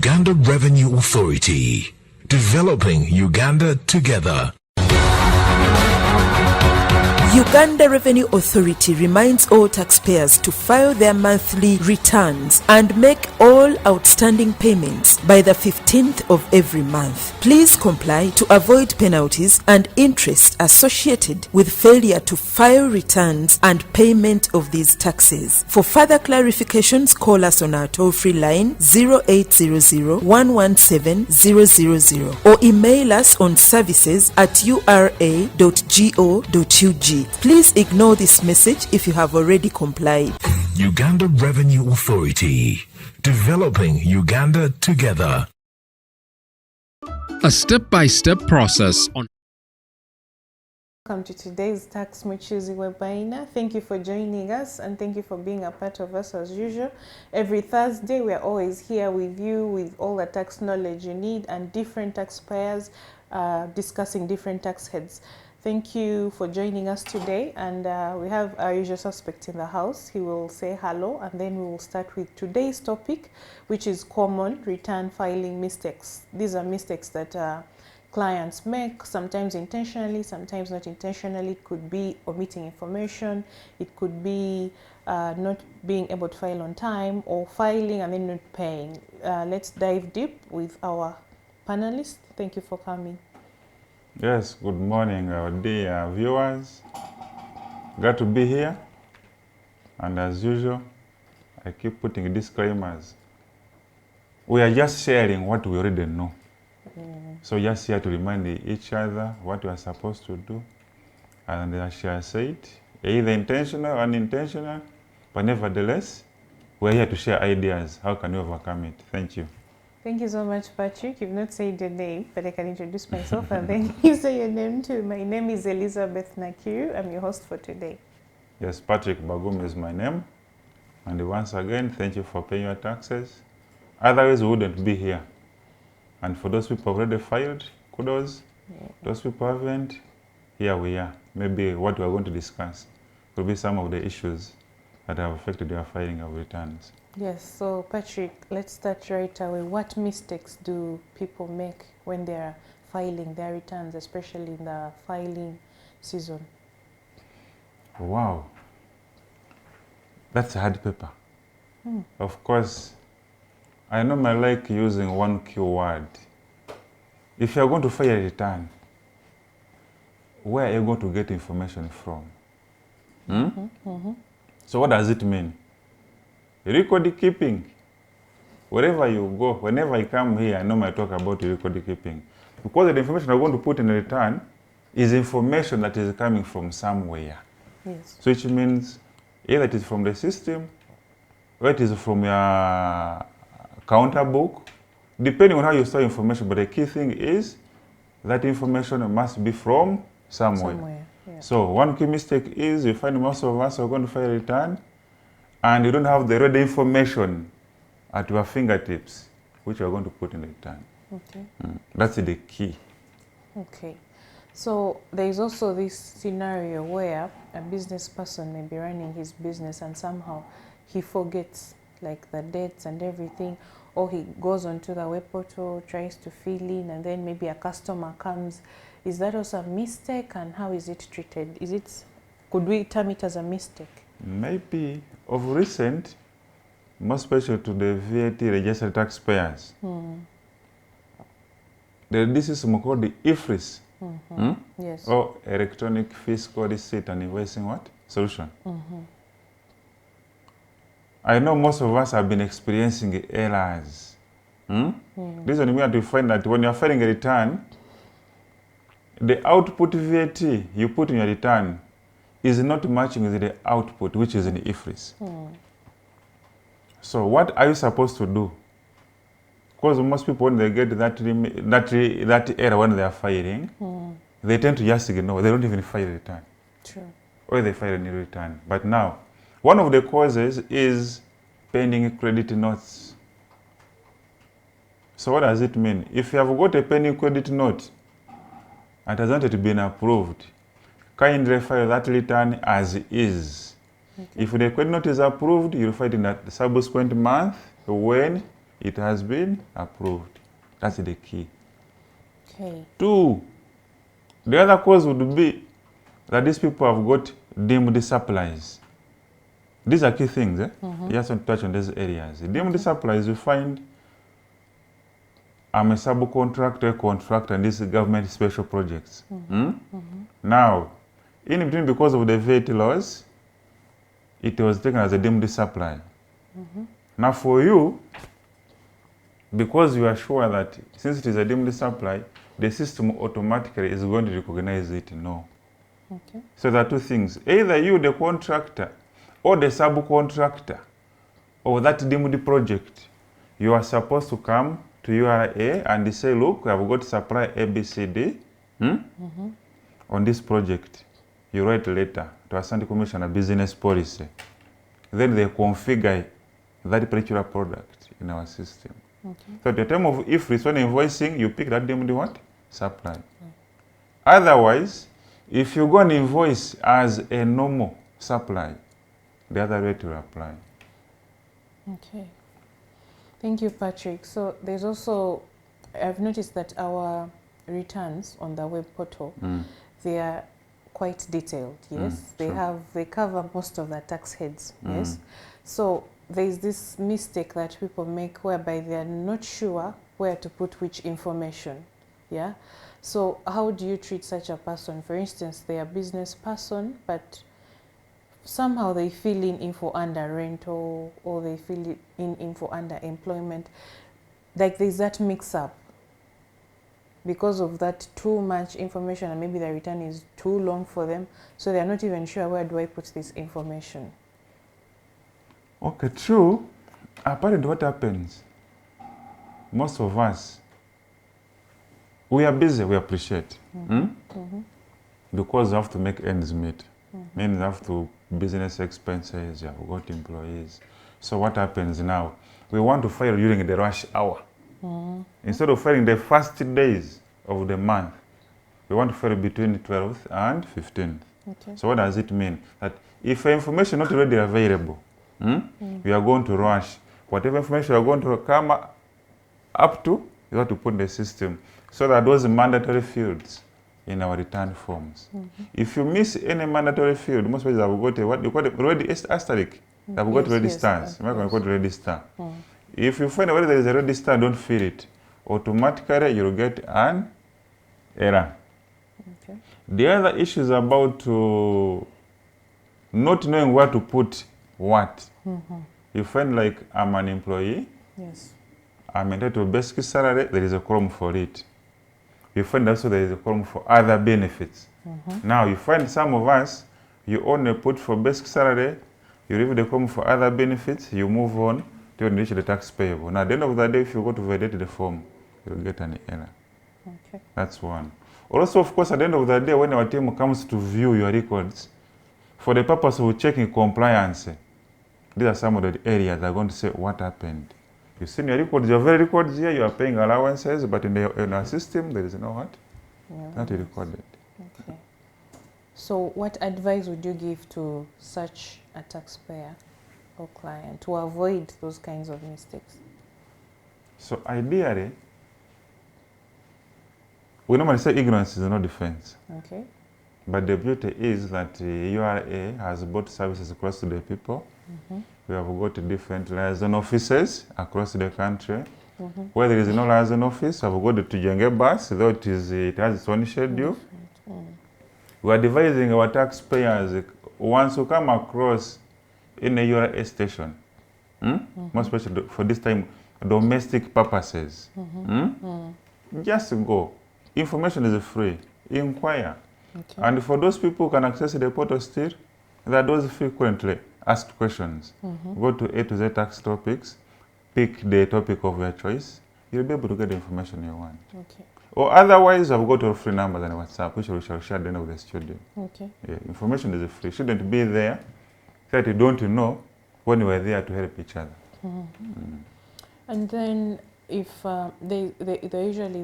Uganda Revenue Authority, developing Uganda together. Uganda Revenue Authority reminds all taxpayers to file their monthly returns and make all outstanding payments by the 15th of every month. Please comply to avoid penalties and interest associated with failure to file returns and payment of these taxes. For further clarifications, call us on our toll-free line 0800-117-000 or email us on services@ura.go.ug. Please ignore this message if you have already complied. Uganda Revenue Authority, developing Uganda together. A step-by-step process on. Welcome to today's Tax MCHUZI webinar. Thank you for joining us and thank you for being a part of us as usual. Every Thursday we are always here with you with all the tax knowledge you need and different taxpayers discussing different tax heads. Thank you for joining us today, and we have our usual suspect in the house. He will say hello and then we will start with today's topic, which is common return filing mistakes. These are mistakes that clients make, sometimes intentionally, sometimes not intentionally. It could be omitting information, it could be not being able to file on time, or filing and then not paying. Let's dive deep with our panelists. Thank you for coming. Yes, good morning, our dear viewers. Glad to be here. And as usual, I keep putting disclaimers. We are just sharing what we already know. So just here to remind each other what we are supposed to do. And as she has said, either intentional or unintentional, but nevertheless, we're here to share ideas. How can we overcome it? Thank you. Thank you so much, Patrick. You've not said your name, but I can introduce myself and then you say your name too. My name is Elizabeth Nakiru. I'm your host for today. Yes, Patrick Bagum is my name. And once again, thank you for paying your taxes. Otherwise, we wouldn't be here. And for those people who already filed, kudos. Yeah. Those people who haven't, here we are. Maybe what we are going to discuss will be some of the issues that have affected your filing of returns. Yes, so Patrick, let's start right away. What mistakes do people make when they're filing their returns, especially in the filing season? Wow, that's a hard paper. Of course, I normally like using one keyword. If you're going to file a return, where are you going to get information from? So what does it mean? Record keeping. Wherever you go, whenever I come here, I normally talk about record keeping. Because the information I'm going to put in a return is information that is coming from somewhere. Yes. So which means either it is from the system, or it is from your counter book, depending on how you store information. But the key thing is that information must be from somewhere. Yeah. So one key mistake is you find most of us are going to file a return and you don't have the ready information at your fingertips, which you are going to put in the return. Okay. That's the key. Okay. So there is also this scenario where a business person may be running his business and somehow he forgets like the dates and everything, or he goes onto the web portal, tries to fill in, and then maybe a customer comes. Is that also a mistake, and how is it treated? Could we term it as a mistake? Maybe of recent, more special to the VAT registered taxpayers. This is called the IFRIS, yes, or Electronic Fiscal Receipt and Invoicing what? Solution. I know most of us have been experiencing errors. This is when you find that when you're filing a return, the output VAT you put in your return is not matching with the output, which is in IFRIS. So what are you supposed to do? Because most people, when they get that error when they are filing, they tend to just ignore. They don't even file a return. True. Or they file a new return. But now, one of the causes is pending credit notes. So what does it mean? If you have got a pending credit note and has not yet been approved, kindly file that return as is. Okay. If the credit note is approved, you'll file in that subsequent month when it has been approved. That's the key. Okay. 2, the other cause would be that these people have got deemed supplies. These are key things. Just want to touch on these areas. Deemed supplies, you find I'm a subcontractor, a contractor, and this is government special projects. Now, in between, because of the VAT laws, it was taken as a deemed supply. Now for you, because you are sure that since it is a deemed supply, the system automatically is going to recognize it. No. Okay. So there are 2 things. Either you, the contractor, or the subcontractor of that deemed project, you are supposed to come to URA and say, look, I've got supply ABCD on this project. You write a letter to Assistant Commissioner Business Policy. Then they configure that particular product in our system. Okay. So at the time of IFRIS, when invoicing, you pick that deemed what? Supply. Otherwise, if you go and invoice as a normal supply, the other rate will apply. Okay. Thank you, Patrick. So there's also, I've noticed that our returns on the web portal, they are quite detailed. Yes, they cover most of the tax heads. Yes, so there's this mistake that people make whereby they are not sure where to put which information. Yeah. So how do you treat such a person? For instance, they are a business person, but somehow they fill in info under rental, or they fill in info under employment. Like there's that mix up because of that too much information, and maybe the return is too long for them, so they're not even sure where do I put this information. Okay, true. Apparently what happens, most of us, we are busy, we appreciate. Because you have to make ends meet. Means you have to business expenses, you have got employees. So what happens now? We want to file during the rush hour. Instead of filing the first days of the month, we want to file between 12th and 15th. Okay. So what does it mean? That if information not already available, we are going to rush. Whatever information we are going to come up to, you have to put in the system. So that those mandatory fields in our return forms. If you miss any mandatory field, most places have got a, what you call it, ready asterisk. They've got ready stars. You might call it ready star. If you find where there is a ready star, don't fill it. Automatically, you'll get an error. Okay. The other issue is about not knowing where to put what. You find like I'm an employee, Yes. I'm entitled to basic salary, there is a column for it. You find also there is a column for other benefits. Now you find some of us, you only put for basic salary, you leave the column for other benefits, you move on to reach the tax payable. Now at the end of the day, if you go to validate the form, you'll get an error. Okay. That's one. Also, of course, at the end of the day, when our team comes to view your records, for the purpose of checking compliance, these are some of the areas that are going to say what happened. You see in your records, your very records here, you are paying allowances, but in our system, there is no what? Not recorded. Okay. So what advice would you give to such a taxpayer or client to avoid those kinds of mistakes? So ideally, we normally say ignorance is no defense. Okay. But the beauty is that URA has brought services across to the people. We have got different liaison offices across the country. Where there is no liaison office, we have got the Tujenge bus, though it has its own schedule. We are advising our taxpayers, once you come across in a URA station, most especially for this time, domestic purposes, just go. Information is free. Inquire. Okay. And for those people who can access the portal still, there are those frequently asked questions. Go to A to Z tax topics, pick the topic of your choice. You'll be able to get the information you want. Okay. Or otherwise, I've got all free numbers and WhatsApp, which we shall share at the end of the studio. Okay. Yeah, information is free. Shouldn't be there that you don't know when we are there to help each other. And then if there usually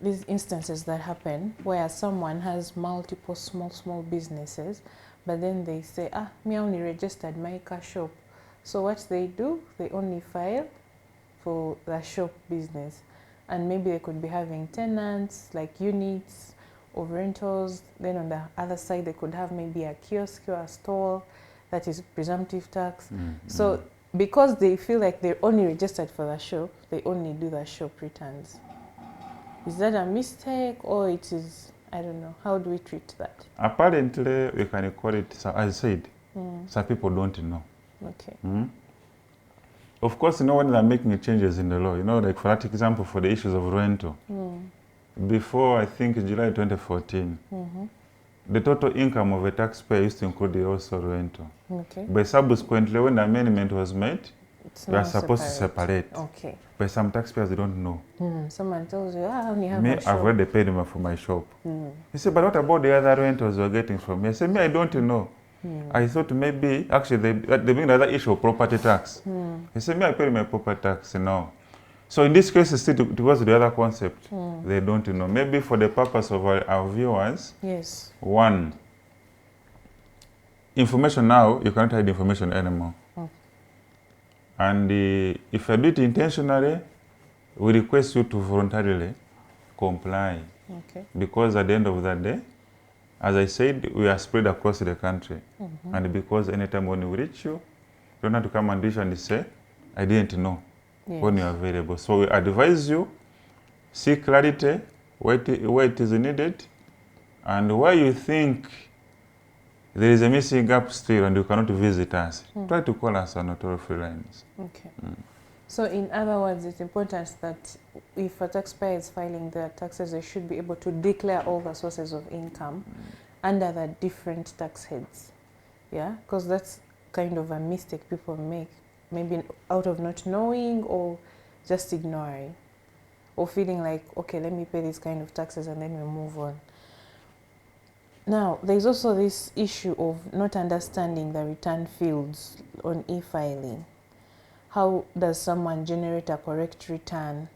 these instances that happen where someone has multiple small businesses, but then they say, me only registered my car shop. So what they do, they only file for the shop business, and maybe they could be having tenants like units or rentals. Then on the other side, they could have maybe a kiosk or a stall that is presumptive tax. So because they feel like they're only registered for the shop, they only do the shop returns. Is that a mistake, or it is, I don't know, how do we treat that? Apparently, we can call it, as I said, some people don't know. Okay. Of course, when they're making changes in the law, like for that example, for the issues of rental, before, I think, July 2014, the total income of a taxpayer used to include the also rental. Okay. But subsequently, when the amendment was made, It's we are now supposed to separate. Okay. But some taxpayers, they don't know. Someone tells you, I only have Me, a I've shop. already paid them for my shop. He said, but what about the other rentals you're getting from me? I said, me, I don't know. I thought maybe, actually, they bring the other issue of property tax. He said, me, I paid my property tax. No. So in this case, still towards the other concept, they don't know. Maybe for the purpose of our viewers, Yes. one, information now, you cannot hide information anymore. And if you do it intentionally, we request you to voluntarily comply. Okay. Because at the end of that day, as I said, we are spread across the country. And because anytime when we reach you, you don't have to come and reach and say, I didn't know when you're available. So we advise you, seek clarity where it is needed, and where you think there is a missing gap still and you cannot visit us, try to call us on our toll-free lines. Okay. So in other words, it's important that if a taxpayer is filing their taxes, they should be able to declare all the sources of income under the different tax heads. Yeah, because that's kind of a mistake people make, maybe out of not knowing or just ignoring, or feeling like, okay, let me pay these kind of taxes and then we move on. Now, there's also this issue of not understanding the return fields on e-filing. How does someone generate a correct return?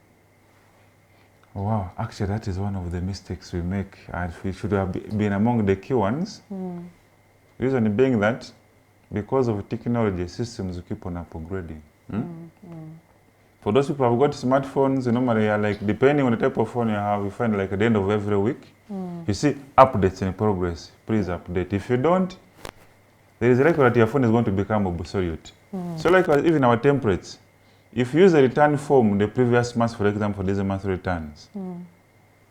Wow, actually that is one of the mistakes we make, and we should have been among the key ones. Reason being that because of technology, systems will keep on upgrading. For those people who have got smartphones, normally are like, depending on the type of phone you have, you find like at the end of every week, you see updates in progress. Please update. If you don't, there is a likelihood that your phone is going to become obsolete. So like even our templates, if you use a return form the previous month, for example, these monthly returns,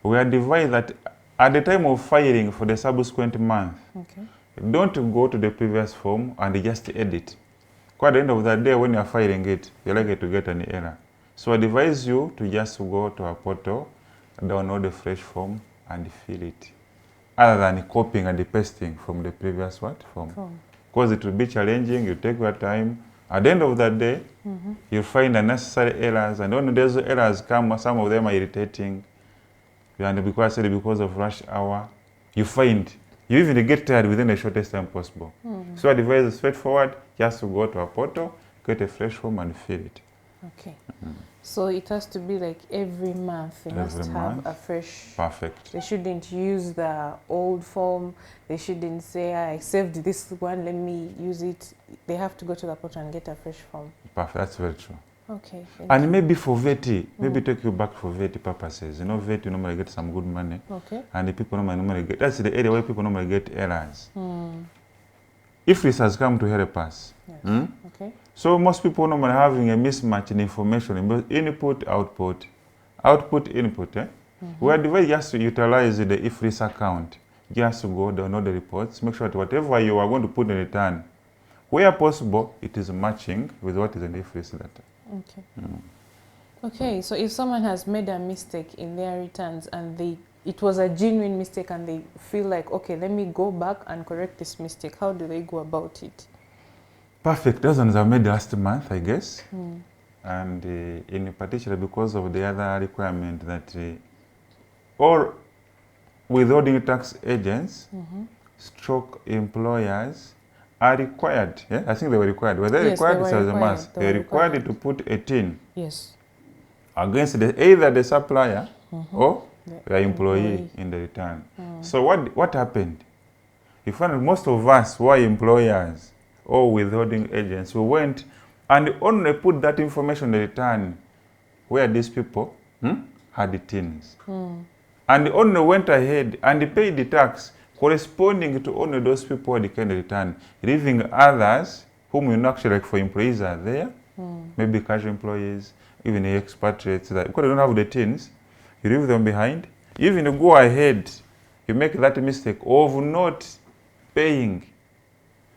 we advise that at the time of filing for the subsequent month, don't go to the previous form and just edit. Because at the end of the day, when you are filing it, you're likely to get an error. So I advise you to just go to our portal, download the fresh form, and fill it, other than copying and pasting from the previous form. Because it will be challenging, you take your time. At the end of the day, you'll find unnecessary errors, and when those errors come, some of them are irritating. And because of rush hour, you find you even get tired within the shortest time possible. So I advise straightforward, just to go to our portal, get a fresh form and fill it. Okay. So it has to be like every month they must have a fresh. Perfect. They shouldn't use the old form. They shouldn't say, I saved this one, let me use it. They have to go to the portal and get a fresh form. Perfect. That's very true. Okay. And maybe for VAT, maybe take you back for VAT purposes. VAT, you normally get some good money. Okay. And the people normally get, that's the area where people normally get errors. If this has come to help us. Yes. Okay. So most people normally having a mismatch in information, input, output, output, input. We advise just to utilize the IFRIS account. Just to go download the reports, make sure that whatever you are going to put in return, where possible, it is matching with what is in the IFRIS data. Okay. Okay, so if someone has made a mistake in their returns and it was a genuine mistake and they feel like, okay, let me go back and correct this mistake, how do they go about it? Perfect. Those ones I made last month, I guess. And in particular because of the other requirement that all withholding tax agents, stroke employers are required. Yeah? I think they were required. Were they required? It was a must. They were required to put 18 against either the supplier or the employee in the return. So what happened? You find most of us were employers or withholding agents who went and only put that information in the return where these people had the tins. And only went ahead and paid the tax corresponding to only those people who had kind of return, leaving others whom you know actually, like for employees are there, maybe casual employees, even the expatriates, that because they don't have the tins, you leave them behind. You even go ahead, you make that mistake of not paying,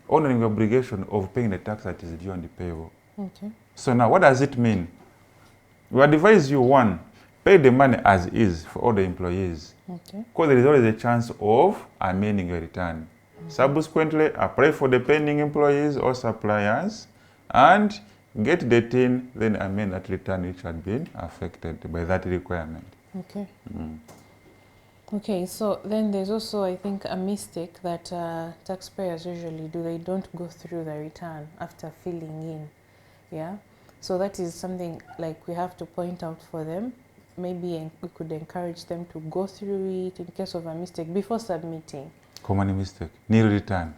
honoring the obligation of paying the tax that is due on the payroll. Okay. So now what does it mean? We advise you, one, pay the money as is for all the employees. Okay. Because there is always a chance of amending your return. Subsequently, apply for the pending employees or suppliers and get the tin, then amend that return which had been affected by that requirement. Okay. Okay, so then there's also, I think, a mistake that taxpayers usually do. They don't go through the return after filling in. Yeah. So that is something like we have to point out for them. Maybe we could encourage them to go through it in case of a mistake before submitting. Common mistake, nil return.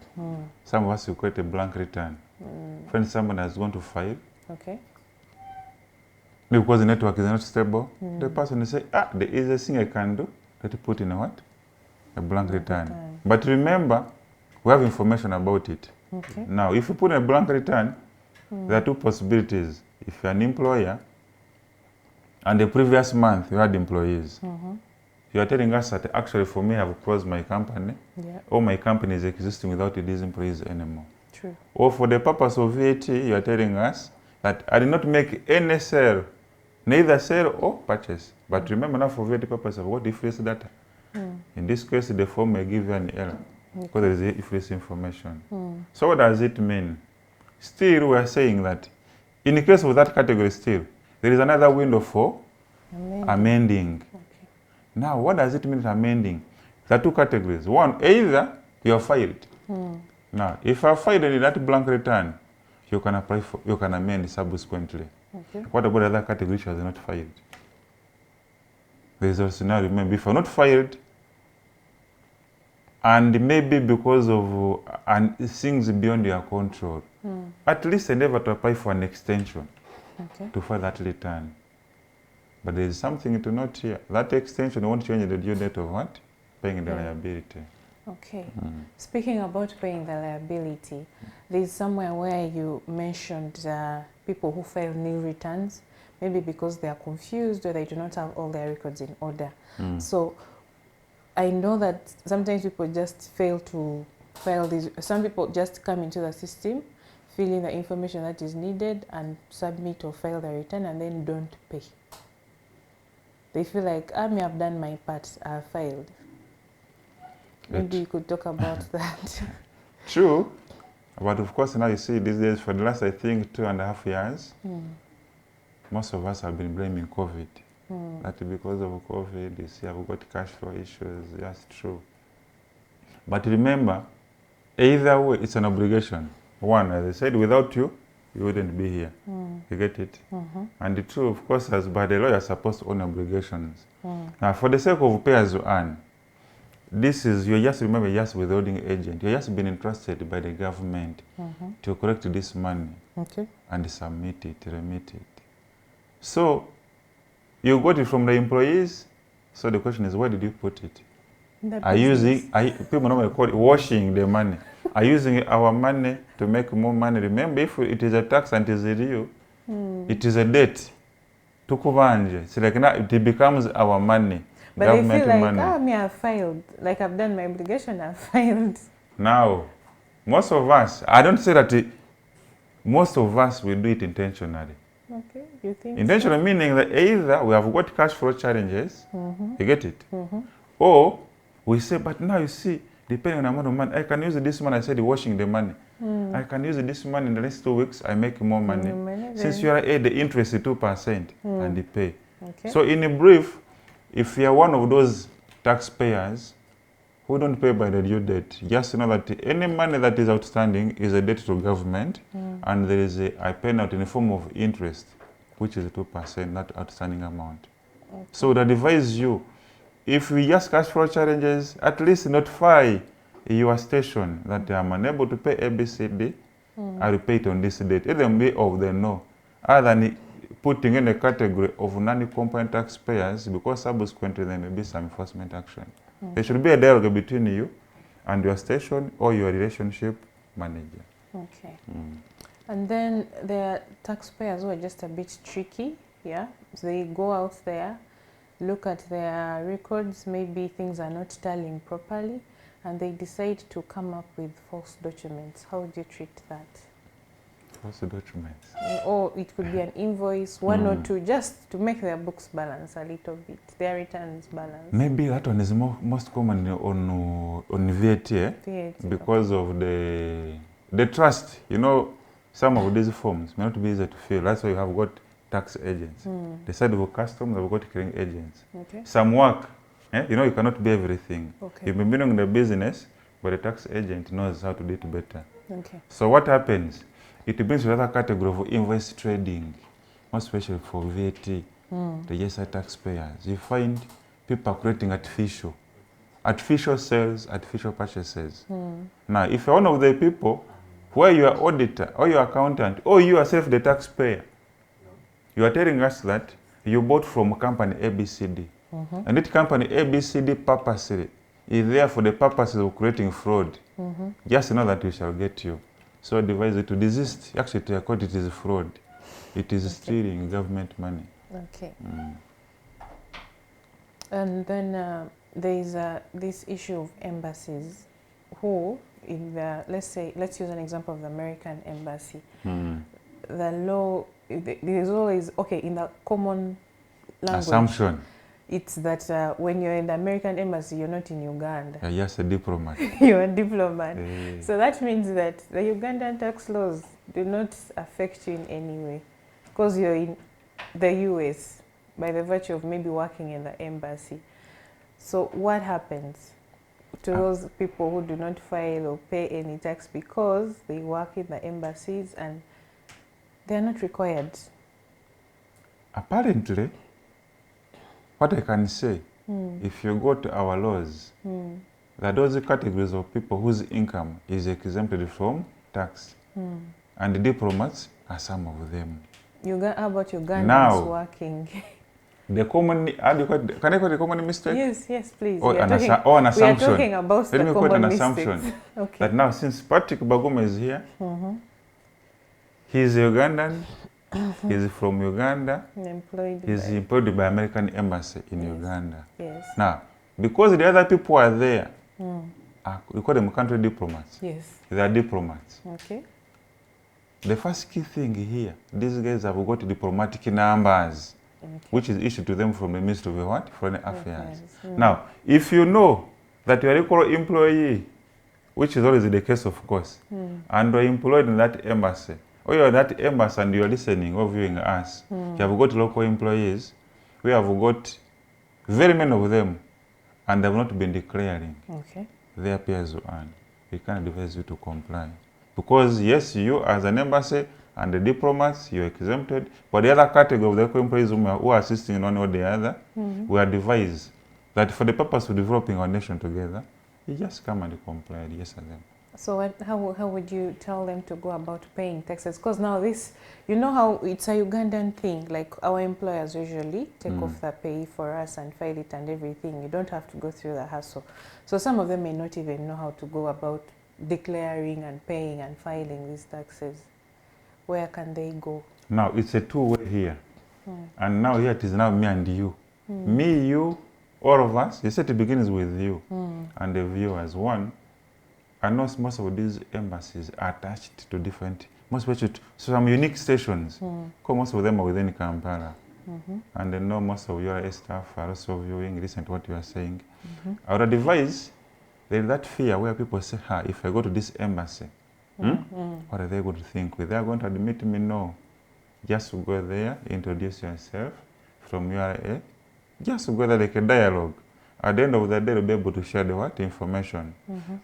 Some of us will create a blank return. When someone has gone to file, Okay. because the network is not stable, the person will say, the easiest thing I can do, let me put in a what? A blank return. But remember, we have information about it. Okay. Now, if you put in a blank return, there are two possibilities. If you're an employer, and the previous month you had employees, you are telling us that actually for me I've closed my company, or my company is existing without these employees anymore. True. Or for the purpose of VAT, you are telling us that I did not make any sale, neither sale or purchase. But remember now for VAT purpose, I've got difference data. In this case, the form may give you an error because there is difference information. So what does it mean? Still, we are saying that in the case of that category still, there is another window for amending. Okay. Now, what does it mean amending? There are two categories. One, either you have filed. Now, if you have filed in that blank return, you can apply for, you can amend subsequently. Okay. What about the other category which has not filed? There is also now, remember, if you are not filed, and maybe because of things beyond your control, at least endeavor to apply for an extension to file that return. But there is something to note here. That extension won't change the due date of what? Paying the liability. Okay. Speaking about paying the liability, there is somewhere where you mentioned people who file nil returns, maybe because they are confused or they do not have all their records in order. So I know that sometimes people just fail to file these. Some people just come into the system, fill in the information that is needed and submit or file the return and then don't pay. They feel like, I may have done my part, I filed. Maybe you could talk about that. True. But of course, now you see these days, for the last, I think, 2.5 years, most of us have been blaming COVID. That because of COVID, you see, I've got cash flow issues. That's true. But remember, either way, it's an obligation. One, as I said, without you, you wouldn't be here. You get it? And the two, of course, as by the law, you're supposed to own obligations. Now, for the sake of pay as you earn, this is, you're just, remember, you're just withholding agent. You're just being entrusted by the government to collect this money and submit it, remit it. So, you got it from the employees. So the question is, where did you put it? Are using, people normally call it washing the money. Are using our money to make more money? Remember, if it is a tax and it is due, it is a debt. It's like now it becomes our money. But government they feel like, money. me, I've filed. Like I've done my obligation, I've filed. Now, most of us, I don't say that most of us will do it intentionally. Okay, you think intentional so? Meaning that either we have got cash flow challenges, you get it? Or we say, but now you see, depending on the amount of money, I can use this money, I said washing the money. I can use this money in the next 2 weeks, I make more money. Since you are at the interest 2% and the pay. Okay. So in a brief, if you are one of those taxpayers who don't pay by the due date, just know that any money that is outstanding is a debt to government, and there is a penalty in the form of interest, which is 2%, that outstanding amount. So I would advise you, if we just cash flow challenges, at least notify your station that I am unable to pay ABCD, I will pay it on this date. Let them be of the know, other than putting in a category of non-compliant taxpayers, because subsequently there may be some enforcement action. There should be a dialogue between you and your station or your relationship manager. Okay. And then there are taxpayers who are just a bit tricky, yeah? So they go out there, look at their records, maybe things are not tallying properly, and they decide to come up with false documents. How would you treat that? False documents. Or it could be an invoice, one or two, just to make their books balance a little bit, their returns balance. Maybe that one is most common on VAT, VAT, because of the trust. You know, some of these forms may not be easy to fill. That's why you have got tax agents. The side of customs have got clearing agents. Okay. Some work, you know, you cannot be everything. Okay. You've been doing the business, but the tax agent knows how to do it better. Okay. So what happens? It brings another category of invoice trading, most especially for VAT, registered taxpayers. You find people creating artificial sales, artificial purchases. Now, if you're one of the people where you are auditor or your accountant or you yourself the taxpayer, you are telling us that you bought from company ABCD, and that company ABCD purposely is there for the purposes of creating fraud. Just know that we shall get you. So advise you to desist. Actually, to record it is fraud. It is stealing government money. Okay. And then there is this issue of embassies who, in the, let's use an example of the American embassy. The law, there is always, okay, in the common language. Assumption. It's that when you're in the American embassy, you're not in Uganda. You're just a diplomat. You're a diplomat. So that means that the Ugandan tax laws do not affect you in any way, because you're in the US by the virtue of maybe working in the embassy. So what happens to those people who do not file or pay any tax because they work in the embassies and they're not required? Apparently, what I can say, if you go to our laws, there are those categories of people whose income is exempted from tax. And the diplomats are some of them. How about Ugandans now, working? The common, can I call it a common mistake? Yes, please. Or an assumption. We are talking about Let me quote an mistakes. assumption. Okay. That now, since Patrick Baguma is here, he's a Ugandan, he's from Uganda, he's employed by American Embassy in Uganda. Yes. Now, because the other people are there, we call them country diplomats. Yes. They are diplomats. Okay. The first key thing here, these guys have got diplomatic numbers, which is issued to them from the Ministry of what? Foreign Affairs. Now, if you know that you are an equal employee, which is always the case, of course, and you are employed in that embassy, or you are that embassy and you are listening or viewing us, you have got local employees, we have got very many of them, and they have not been declaring their peers to earn. We can advise you to comply. Because yes, you as an embassy and the diplomats, you're exempted, but the other category of the local employees who are assisting in one or the other, we advise that for the purpose of developing our nation together, you just come and comply, yes, and them. So how would you tell them to go about paying taxes? Because now this, you know how it's a Ugandan thing, like our employers usually take off the pay for us and file it and everything. You don't have to go through the hassle. So some of them may not even know how to go about declaring and paying and filing these taxes. Where can they go? Now, it's a two-way here. And now here it is now me and you. Me, you, all of us. You said it begins with you and the viewers. One, I know most of these embassies are attached to different, most especially some unique stations. Most of them are within Kampala. And I know most of your staff are also viewing, listen to what you are saying. I would advise, there is that fear where people say, if I go to this embassy, what are they going to think? They are going to admit me? No. Just go there, introduce yourself from URA. Just go there like a dialogue. At the end of the day, you'll be able to share the what? Information.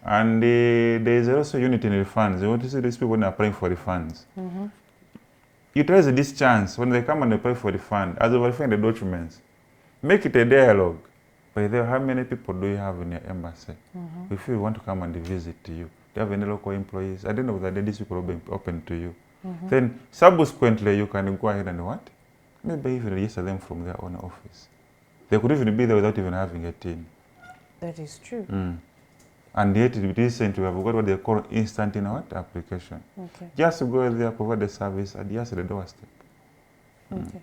And there is also unity in the funds. You want to see these people when they're applying for the funds. Utilize this chance when they come and apply for the fund, as verifying the documents. Make it a dialogue. By the way, how many people do you have in your embassy? If you want to come and visit you, do you have any local employees? At the end of the day, these people will be open to you. Then subsequently, you can go ahead and what? maybe even register them from their own office. They could even be there without even having a team. That is true. And yet recently we have got what they call instant application. Okay. Just go there, provide the service at just the doorstep. Okay.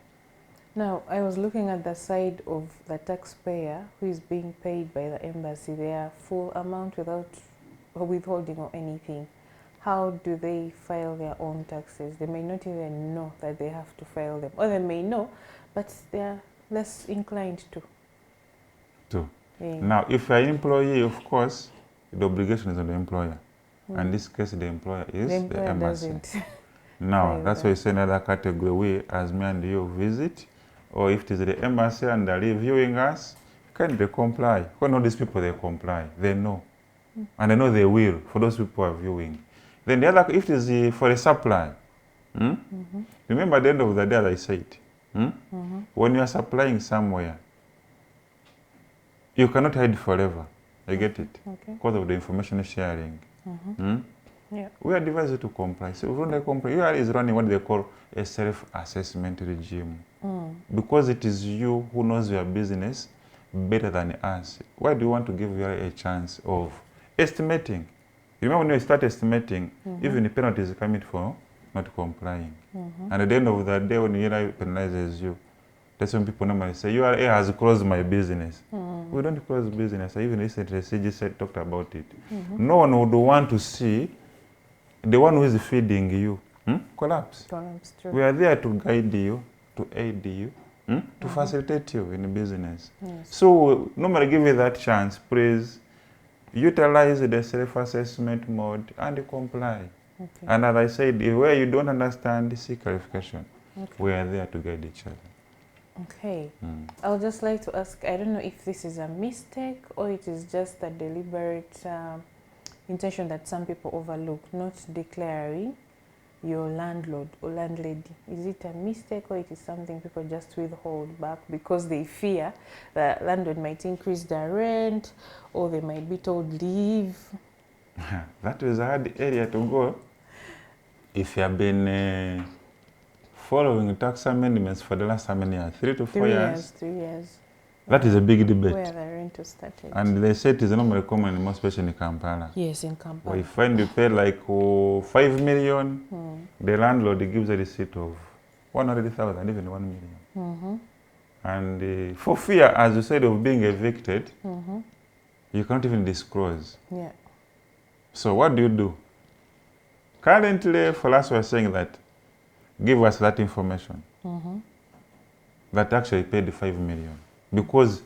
Now, I was looking at the side of the taxpayer who is being paid by the embassy their full amount without withholding or anything. How do they file their own taxes? They may not even know that they have to file them. Or they may know, but they are less inclined to. Yeah. Now, if you're an employee, of course, the obligation is on the employer. And in this case, the employer is the embassy. Doesn't. Now, that's why you say another category, we as me and you visit, or if it is the embassy and they're reviewing us, can they comply? When all these people, they comply, they know. And they know they will, for those people who are viewing. Then the other, if it is for a supply, remember at the end of the day, as I said, when you are supplying somewhere, you cannot hide forever. You get it? Okay. Because of the information sharing. Yeah. We are advised to comply. So when they comply, you is running what they call a self-assessment regime. Because it is you who knows your business better than us. Why do you want to give you a chance of estimating? Remember when you start estimating, even the penalty is coming for not complying. And at the end of the day, when URA penalizes you, that's when people normally say, URA has closed my business. We don't close business. I even recently CG talked about it. No one would want to see the one who is feeding you collapse. True. We are there to guide you, to aid you, to facilitate you in business. Yes. So normally give you that chance, please utilize the self-assessment mode and comply. Okay. And as I said, where you don't understand, seek clarification. Okay. We are there to guide each other. Okay. I would just like to ask, I don't know if this is a mistake or it is just a deliberate intention that some people overlook, not declaring your landlord or landlady. Is it a mistake or it is something people just withhold back because they fear the landlord might increase their rent or they might be told leave? That is a hard area to go. If you have been following tax amendments for the last how many years? 3 to 4 years? 3 years. That is a big debate. Where the rent started. And they say it is normally common, most especially in Kampala. Yes, in Kampala. Where you find you pay like 5 million, the landlord gives a receipt of 100,000, even 1 million. And for fear, as you said, of being evicted, you can't even disclose. Yeah. So what do? Currently, for us, we are saying that give us that information that actually paid the 5 million. Because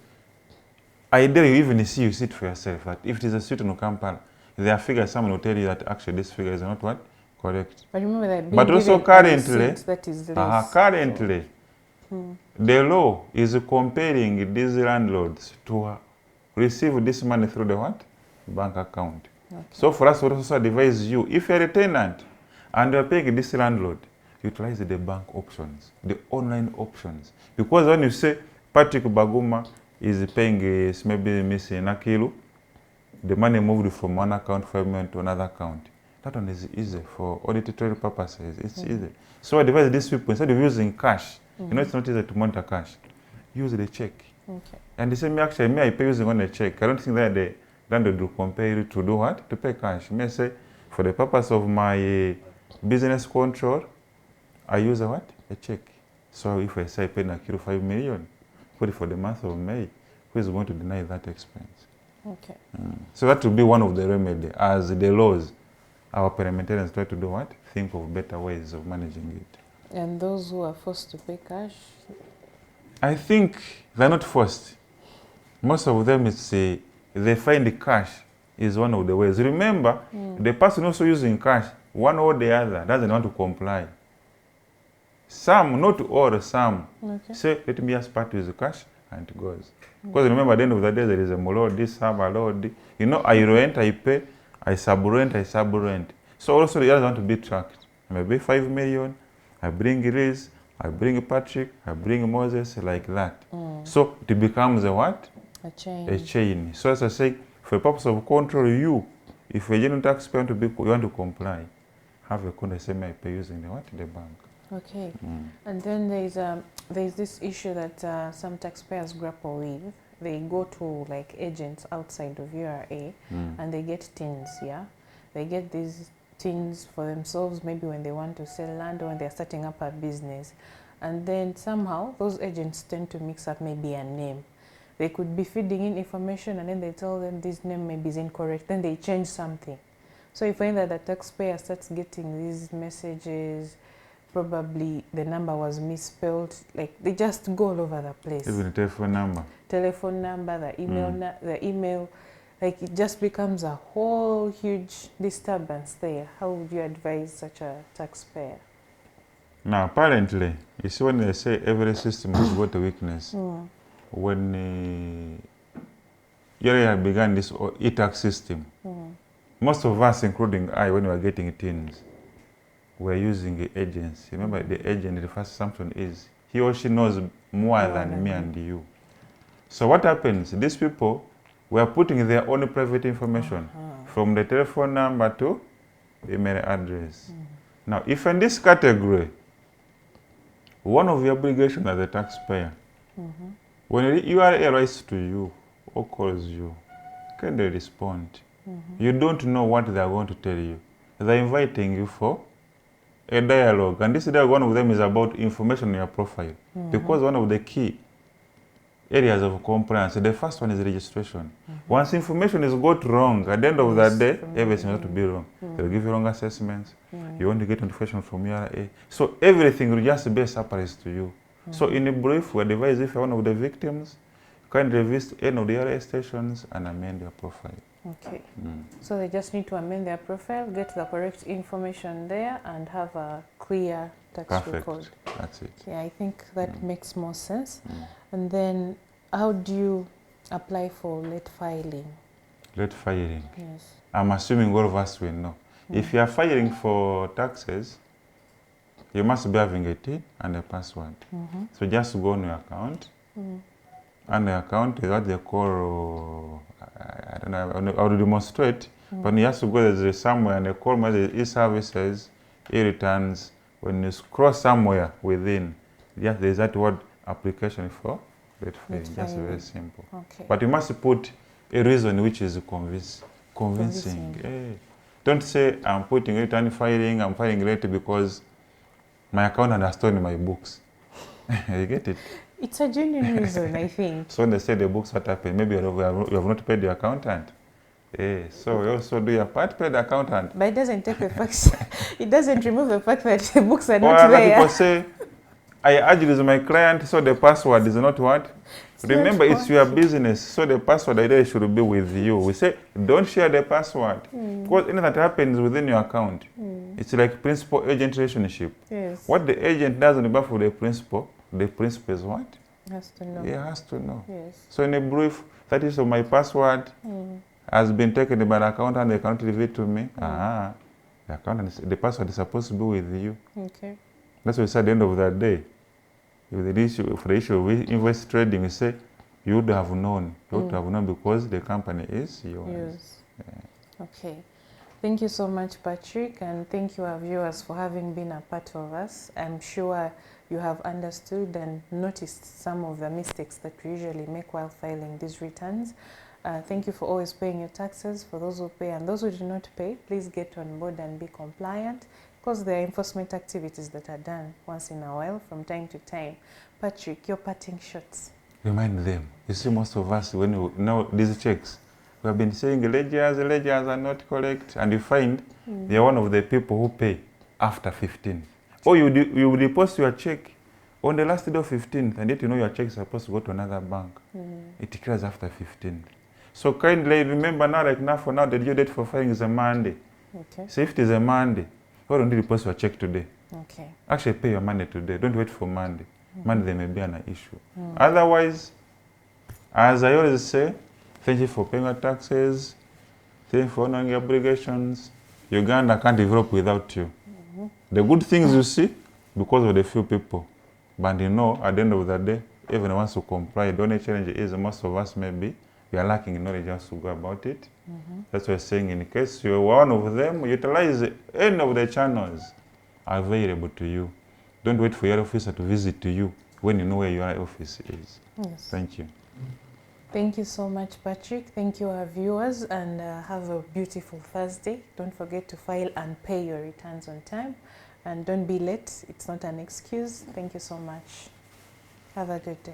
ideally, you even see it for yourself that if it is a suit in Kampala, there are figures, someone will tell you that actually this figure is not what? Correct. But remember that. But also currently, that is less. Currently, the law is comparing these landlords to receive this money through the what? Bank account. Okay. So for us, we also advise you, if you're a tenant and you're paying this landlord, utilize the bank options, the online options. Because when you say Patrick Baguma is paying maybe missing Nakilu, the money moved from one account for to another account. That one is easy for auditory purposes. It's easy. So I advise these people, instead of using cash, you know it's not easy to monitor cash, use the check. Okay. And they say, actually, I pay using on a check. I don't think that the landlord will compare you to do what? To pay cash. May say, for the purpose of my business control, I use a what? A check. So if I say I pay Nakiru 5 million, put it for the month of May, who is going to deny that expense? Okay. So that will be one of the remedy. As the laws, our parliamentarians try to do what? Think of better ways of managing it. And those who are forced to pay cash? I think they're not forced. Most of them, it's they find the cash is one of the ways. Remember, the person also using cash, one or the other, doesn't want to comply. Some, not all, some say, let me just part with the cash, and it goes. Because remember, at the end of the day, there is a load, this, have a load. You know, I rent, I pay, I sub-rent, I sub-rent. So also the others want to be tracked. Maybe 5 million, I bring Liz, I bring Patrick, I bring Moses, like that. So it becomes a what? A chain. A chain. So as I say, for the purpose of control, you, if you're a genuine taxpayer, you want to comply, have a code, say, I pay using the what? The bank. Okay. And then there's this issue that some taxpayers grapple with. They go to like agents outside of URA and they get tins, yeah? They get these tins for themselves, maybe when they want to sell land or when they're starting up a business. And then somehow those agents tend to mix up maybe a name. They could be feeding in information and then they tell them this name maybe is incorrect, then they change something. So you find that the taxpayer starts getting these messages, probably the number was misspelled, like they just go all over the place. Even the telephone number. Telephone number, the email, like it just becomes a whole huge disturbance there. How would you advise such a taxpayer? Now, apparently, you see when they say every system has got a weakness, when URA began this e-tax system, most of us, including I, when we were getting tins, were using the agents. Remember, the agent, the first assumption is he or she knows more than me and you. So what happens? These people were putting their own private information from the telephone number to the email address. Now, if in this category, one of your obligations as a taxpayer, when URA writes to you or calls you, can they respond? You don't know what they are going to tell you. They're inviting you for a dialogue, and this dialogue, one of them is about information in your profile, because one of the key areas of compliance, the first one is registration. Once information is got wrong, at the end of that day, everything has to be wrong. They'll give you wrong assessments. You want to get notification from URA. So everything will just be a surprise to you. So in a brief, we advise if you're one of the victims, kindly visit any of the URA stations and amend your profile. Okay. So they just need to amend their profile, get the correct information there, and have a clear tax record. That's it. Yeah, I think that makes more sense. And then, how do you apply for late filing? Late filing. Yes. I'm assuming all of us will know. If you are filing for taxes, you must be having a TIN and a password. So just go on your account. And the account is what they call, I don't know, I will demonstrate. But you have to go there's somewhere and they call me the e-services, e-returns. When you scroll somewhere within, just there's that word application for late filing. Just very simple. Okay. But you must put a reason which is convincing. Hey. Don't say I'm putting return filing, I'm filing late because my accountant has stolen my books. You get it? It's a genuine reason, I think. So when they say the books, what happened? Maybe you have not paid your accountant. So you also do your part, pay the accountant. But it doesn't take the fact, it doesn't remove the fact that the books are not Or other there. people say, I urge this my client, so the password is not what? Remember, it's your business, so the password idea should be with you. We say, don't share the password. Because anything that happens within your account, it's like principal-agent relationship. Yes. What the agent does on behalf of the principal is what? Has to know. He has to know. Yes. So in a brief, that is my password has been taken by the accountant, they cannot reveal it to me. The accountant, the password is supposed to be with you. Okay. That's why we say at the end of that day, if the issue, for the issue of invoice trading, we say you would have known. You would have known because the company is yours. Yes. Okay. Thank you so much, Patrick, and thank you, our viewers, for having been a part of us. I'm sure you have understood and noticed some of the mistakes that we usually make while filing these returns. Thank you for always paying your taxes. For those who pay and those who do not pay, please get on board and be compliant, because there are enforcement activities that are done once in a while from time to time. Patrick, your parting shots. Remind them. You see, most of us, when you know these checks, we have been saying ledgers are not correct, and you find they are one of the people who pay after 15. Or you deposit your check on the last day of 15th, and yet you know your check is supposed to go to another bank. It clears after 15th. So kindly remember now, like now for now, the due date for filing is a Monday. Okay. So if it is a Monday, why don't you deposit your check today? Okay. Actually pay your money today. Don't wait for Monday. Monday there may be an issue. Otherwise, as I always say, thank you for paying your taxes. Thank you for honoring your obligations. Uganda can't develop without you. The good things you see because of the few people. But you know, at the end of the day, everyone wants to comply. The only challenge is most of us maybe we are lacking knowledge just to go about it. That's why I'm saying, in case you're one of them, utilize any of the channels available to you. Don't wait for your officer to visit to you when you know where your office is. Yes. Thank you. Thank you so much, Patrick. Thank you, our viewers, and have a beautiful Thursday. Don't forget to file and pay your returns on time. And don't be late. It's not an excuse. Thank you so much. Have a good day.